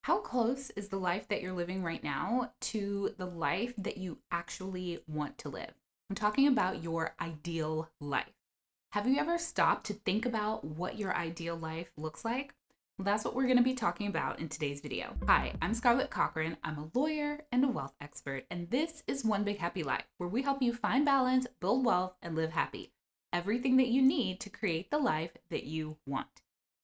How close is the life that you're living right now to the life that you actually want to live? I'm talking about your ideal life. Have you ever stopped to think about what your ideal life looks like? Well, that's what we're going to be talking about in today's video. Hi, I'm Scarlett Cochran. I'm a lawyer and a wealth expert, and this is One Big Happy Life, where we help you find balance, build wealth, and live happy. Everything that you need to create the life that you want.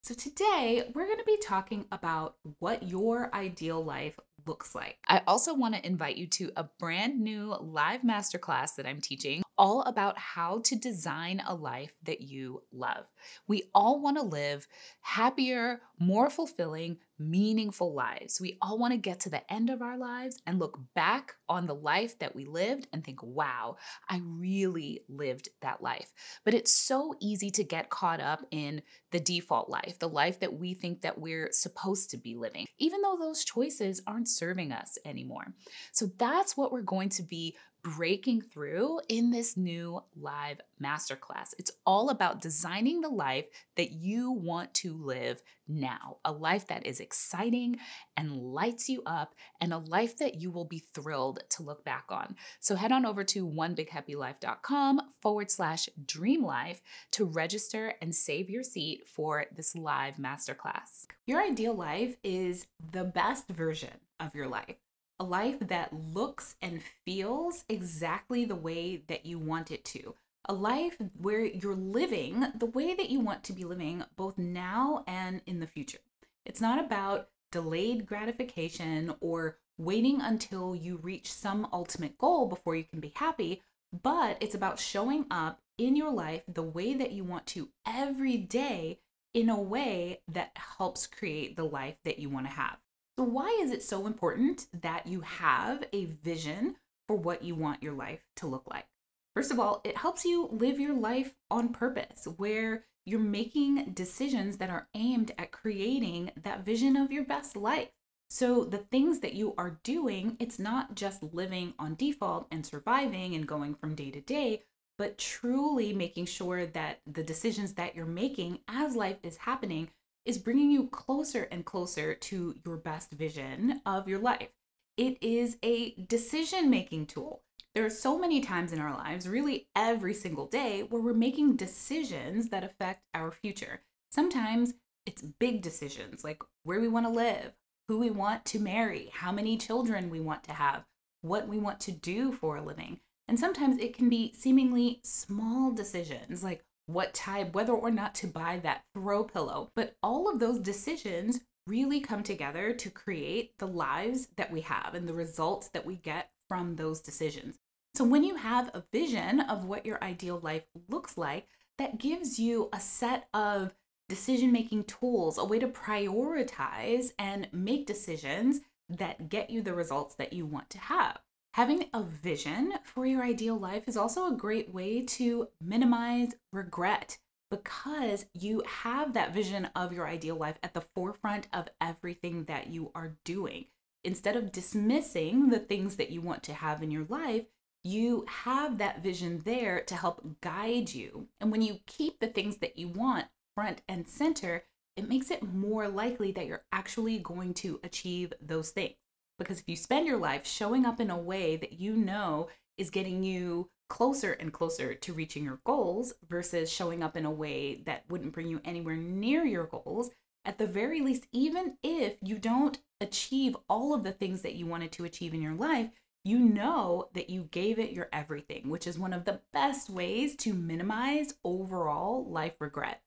So today we're going to be talking about what your ideal life looks like. I also want to invite you to a brand new live masterclass that I'm teaching all about how to design a life that you love. We all want to live happier, more fulfilling, meaningful lives. We all want to get to the end of our lives and look back on the life that we lived and think, wow, I really lived that life. But it's so easy to get caught up in the default life, the life that we think that we're supposed to be living, even though those choices aren't serving us anymore. So that's what we're going to be breaking through in this new live masterclass. It's all about designing the life that you want to live now, a life that is exciting and lights you up, and a life that you will be thrilled to look back on. So head on over to onebighappylife.com/dreamlife to register and save your seat for this live masterclass. Your ideal life is the best version of your life. A life that looks and feels exactly the way that you want it to. A life where you're living the way that you want to be living both now and in the future. It's not about delayed gratification or waiting until you reach some ultimate goal before you can be happy, but it's about showing up in your life the way that you want to every day in a way that helps create the life that you want to have. So why is it so important that you have a vision for what you want your life to look like? First of all, it helps you live your life on purpose, where you're making decisions that are aimed at creating that vision of your best life. So the things that you are doing, it's not just living on default and surviving and going from day to day, but truly making sure that the decisions that you're making as life is happening is bringing you closer and closer to your best vision of your life. It is a decision-making tool. There are so many times in our lives, really every single day, where we're making decisions that affect our future. Sometimes it's big decisions like where we want to live, who we want to marry, how many children we want to have, what we want to do for a living. And sometimes it can be seemingly small decisions like what type, whether or not to buy that throw pillow. But all of those decisions really come together to create the lives that we have and the results that we get from those decisions. So when you have a vision of what your ideal life looks like, that gives you a set of decision-making tools, a way to prioritize and make decisions that get you the results that you want to have. Having a vision for your ideal life is also a great way to minimize regret because you have that vision of your ideal life at the forefront of everything that you are doing. Instead of dismissing the things that you want to have in your life, you have that vision there to help guide you. And when you keep the things that you want front and center, it makes it more likely that you're actually going to achieve those things. Because if you spend your life showing up in a way that you know is getting you closer and closer to reaching your goals versus showing up in a way that wouldn't bring you anywhere near your goals, at the very least, even if you don't achieve all of the things that you wanted to achieve in your life, you know that you gave it your everything, which is one of the best ways to minimize overall life regret.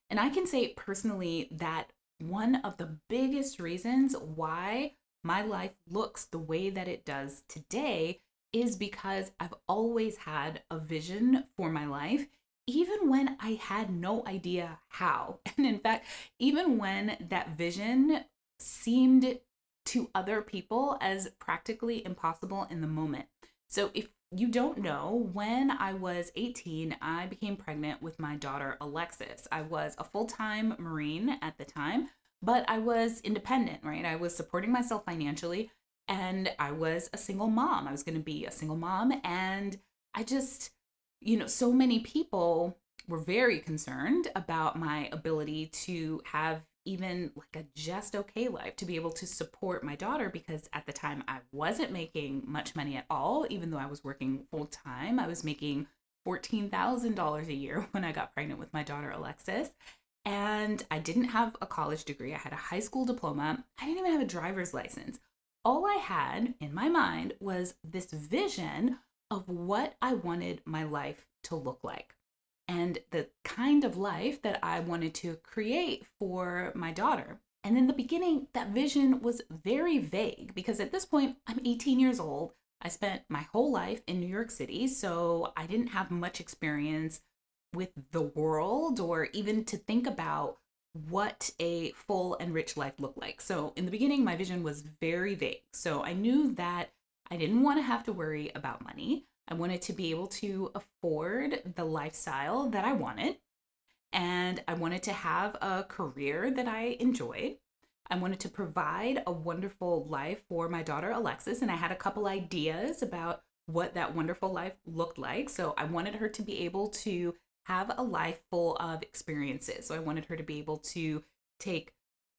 And I can say personally that one of the biggest reasons why my life looks the way that it does today is because I've always had a vision for my life, even when I had no idea how. And in fact, even when that vision seemed to other people as practically impossible in the moment. So if you don't know, when I was 18, I became pregnant with my daughter, Alexis. I was a full-time Marine at the time, but I was independent, right? I was supporting myself financially and I was a single mom. I was going to be a single mom. And I just, so many people were very concerned about my ability to have even like a just okay life to be able to support my daughter, because at the time I wasn't making much money at all. Even though I was working full time, I was making $14,000 a year when I got pregnant with my daughter Alexis. And I didn't have a college degree. I had a high school diploma. I didn't even have a driver's license. All I had in my mind was this vision of what I wanted my life to look like and the kind of life that I wanted to create for my daughter. And in the beginning, that vision was very vague because at this point, I'm 18 years old. I spent my whole life in New York City, so I didn't have much experience with the world or even to think about what a full and rich life looked like. So in the beginning, my vision was very vague. So I knew that I didn't want to have to worry about money. I wanted to be able to afford the lifestyle that I wanted. And I wanted to have a career that I enjoyed. I wanted to provide a wonderful life for my daughter, Alexis. And I had a couple ideas about what that wonderful life looked like. So I wanted her to be able to have a life full of experiences. So I wanted her to be able to take,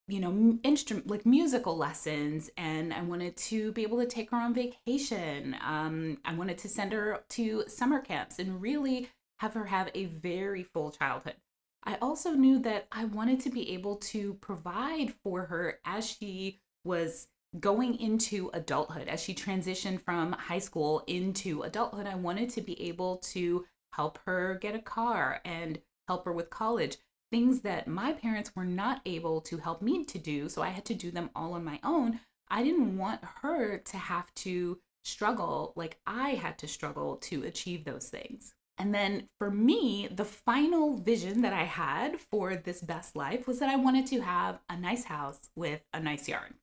like musical lessons, and I wanted to be able to take her on vacation. I wanted to send her to summer camps and really have her have a very full childhood. I also knew that I wanted to be able to provide for her as she was going into adulthood, as she transitioned from high school into adulthood. I wanted to be able to help her get a car and help her with college, things that my parents were not able to help me to do. So I had to do them all on my own. I didn't want her to have to struggle like I had to struggle to achieve those things. And then for me, the final vision that I had for this best life was that I wanted to have a nice house with a nice yard.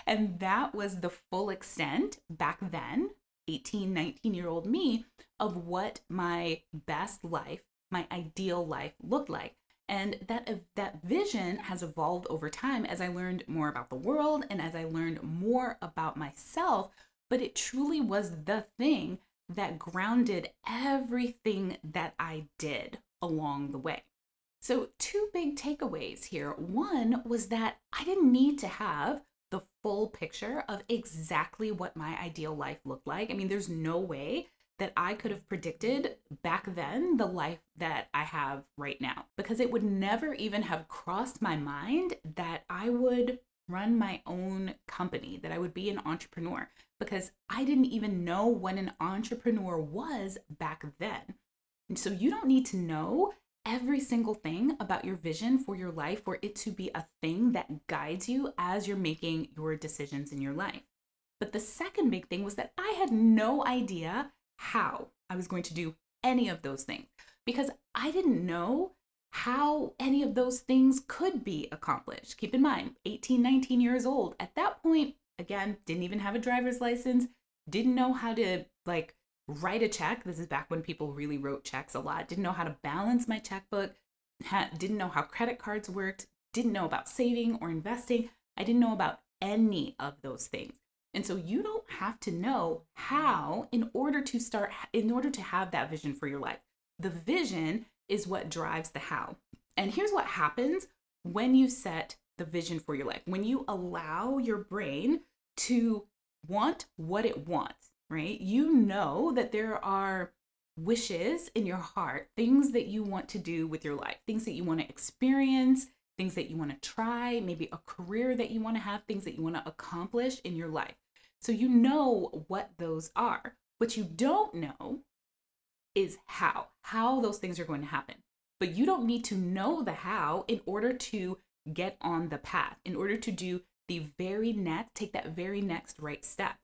And that was the full extent back then, 18, 19-year-old me, of what my best life, my ideal life looked like. And that vision has evolved over time as I learned more about the world and as I learned more about myself. But it truly was the thing that grounded everything that I did along the way. So 2 big takeaways here. One was that I didn't need to have the full picture of exactly what my ideal life looked like. I mean, there's no way that I could have predicted back then the life that I have right now, because it would never even have crossed my mind that I would run my own company, that I would be an entrepreneur, because I didn't even know what an entrepreneur was back then. And so you don't need to know every single thing about your vision for your life for it to be a thing that guides you as you're making your decisions in your life. But the second big thing was that I had no idea how I was going to do any of those things, because I didn't know how any of those things could be accomplished. Keep in mind, 18, 19 years old. At that point, again, didn't even have a driver's license, didn't know how to write a check. This is back when people really wrote checks a lot. Didn't know how to balance my checkbook, didn't know how credit cards worked, didn't know about saving or investing. I didn't know about any of those things. And so you don't have to know how in order to have that vision for your life. The vision is what drives the how. And here's what happens when you set the vision for your life. When you allow your brain to want what it wants, right? You know that there are wishes in your heart, things that you want to do with your life, things that you want to experience, things that you want to try, maybe a career that you want to have, things that you want to accomplish in your life. So you know what those are. What you don't know is how those things are going to happen. But you don't need to know the how in order to get on the path, in order to take that very next right step.